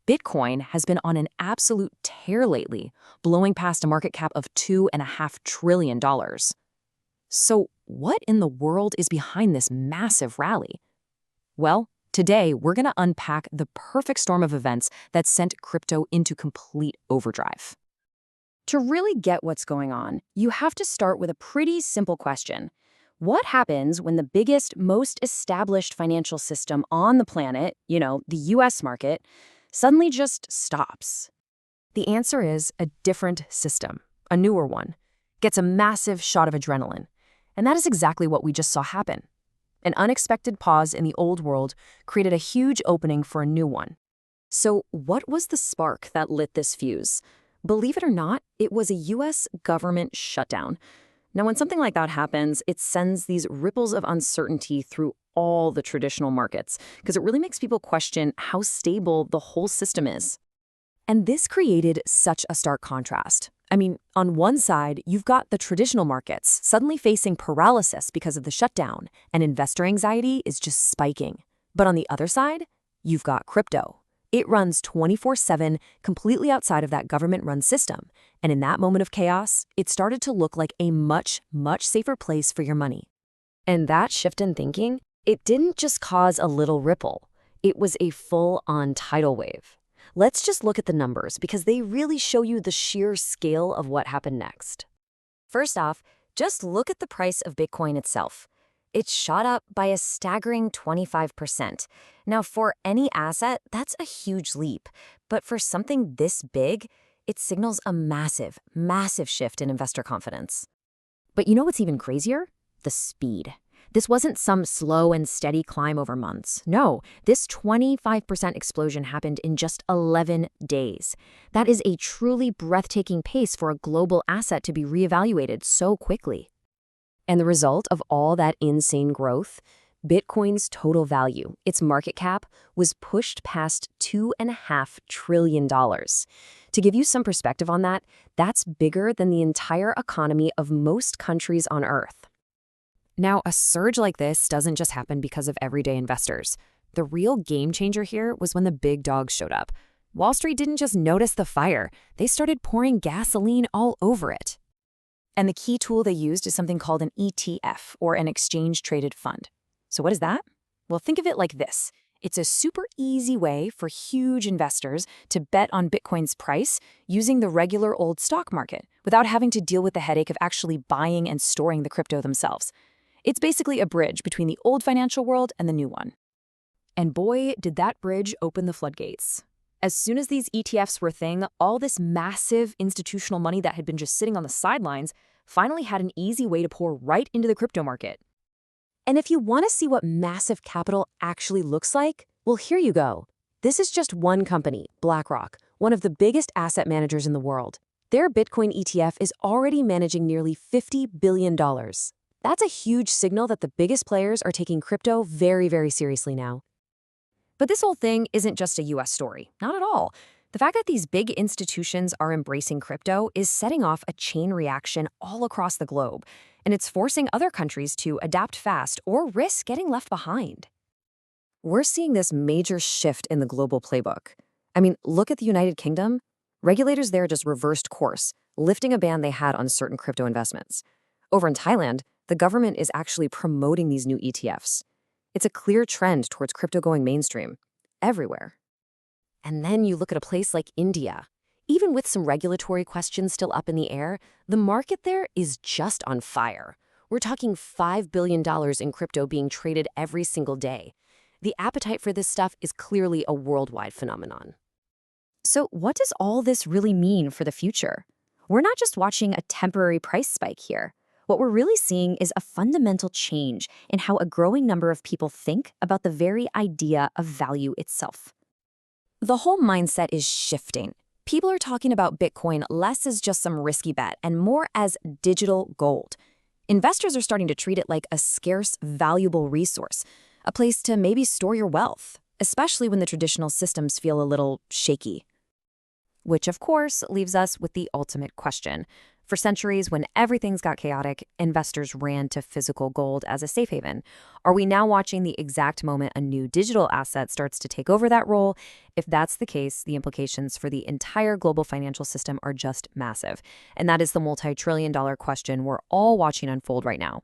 Bitcoin has been on an absolute tear lately, blowing past a market cap of $2.5 trillion. So, what in the world is behind this massive rally? Well, today we're going to unpack the perfect storm of events that sent crypto into complete overdrive. To really get what's going on, you have to start with a pretty simple question. What happens when the biggest, most established financial system on the planet, the US market, suddenly just stops? The answer is a different system, a newer one, gets a massive shot of adrenaline. And that is exactly what we just saw happen. An unexpected pause in the old world created a huge opening for a new one. So, what was the spark that lit this fuse? Believe it or not, it was a US government shutdown. Now, when something like that happens, it sends these ripples of uncertainty through all the traditional markets, because it really makes people question how stable the whole system is. And this created such a stark contrast. I mean, on one side, you've got the traditional markets suddenly facing paralysis because of the shutdown, and investor anxiety is just spiking. But on the other side, you've got crypto. It runs 24/7, completely outside of that government-run system. And in that moment of chaos, it started to look like a much, much safer place for your money. And that shift in thinking, it didn't just cause a little ripple. It was a full-on tidal wave. Let's just look at the numbers because they really show you the sheer scale of what happened next. First off, just look at the price of Bitcoin itself. It shot up by a staggering 25%. Now, for any asset, that's a huge leap. But for something this big, it signals a massive, massive shift in investor confidence. But you know what's even crazier? The speed. This wasn't some slow and steady climb over months. No, this 25% explosion happened in just 11 days. That is a truly breathtaking pace for a global asset to be reevaluated so quickly. And the result of all that insane growth? Bitcoin's total value, its market cap, was pushed past $2.5 trillion. To give you some perspective on that, that's bigger than the entire economy of most countries on Earth. Now, a surge like this doesn't just happen because of everyday investors. The real game changer here was when the big dogs showed up. Wall Street didn't just notice the fire, they started pouring gasoline all over it. And the key tool they used is something called an ETF, or an exchange-traded fund. So what is that? Well, think of it like this. It's a super easy way for huge investors to bet on Bitcoin's price using the regular old stock market without having to deal with the headache of actually buying and storing the crypto themselves. It's basically a bridge between the old financial world and the new one. And boy, did that bridge open the floodgates. As soon as these ETFs were a thing, all this massive institutional money that had been just sitting on the sidelines finally had an easy way to pour right into the crypto market. And if you want to see what massive capital actually looks like, well, here you go. This is just one company, BlackRock, one of the biggest asset managers in the world. Their Bitcoin ETF is already managing nearly $50 billion. That's a huge signal that the biggest players are taking crypto very, very seriously now. But this whole thing isn't just a US story. Not at all. The fact that these big institutions are embracing crypto is setting off a chain reaction all across the globe, and it's forcing other countries to adapt fast or risk getting left behind. We're seeing this major shift in the global playbook. I mean, look at the United Kingdom. Regulators there just reversed course, lifting a ban they had on certain crypto investments. Over in Thailand, the government is actually promoting these new ETFs. It's a clear trend towards crypto going mainstream, everywhere. And then you look at a place like India. Even with some regulatory questions still up in the air, the market there is just on fire. We're talking $5 billion in crypto being traded every single day. The appetite for this stuff is clearly a worldwide phenomenon. So what does all this really mean for the future? We're not just watching a temporary price spike here. What we're really seeing is a fundamental change in how a growing number of people think about the very idea of value itself. The whole mindset is shifting. People are talking about Bitcoin less as just some risky bet and more as digital gold. Investors are starting to treat it like a scarce, valuable resource, a place to maybe store your wealth, especially when the traditional systems feel a little shaky. Which, of course, leaves us with the ultimate question. For centuries, when everything's got chaotic, investors ran to physical gold as a safe haven. Are we now watching the exact moment a new digital asset starts to take over that role? If that's the case, the implications for the entire global financial system are just massive. And that is the multi-trillion-dollar question we're all watching unfold right now.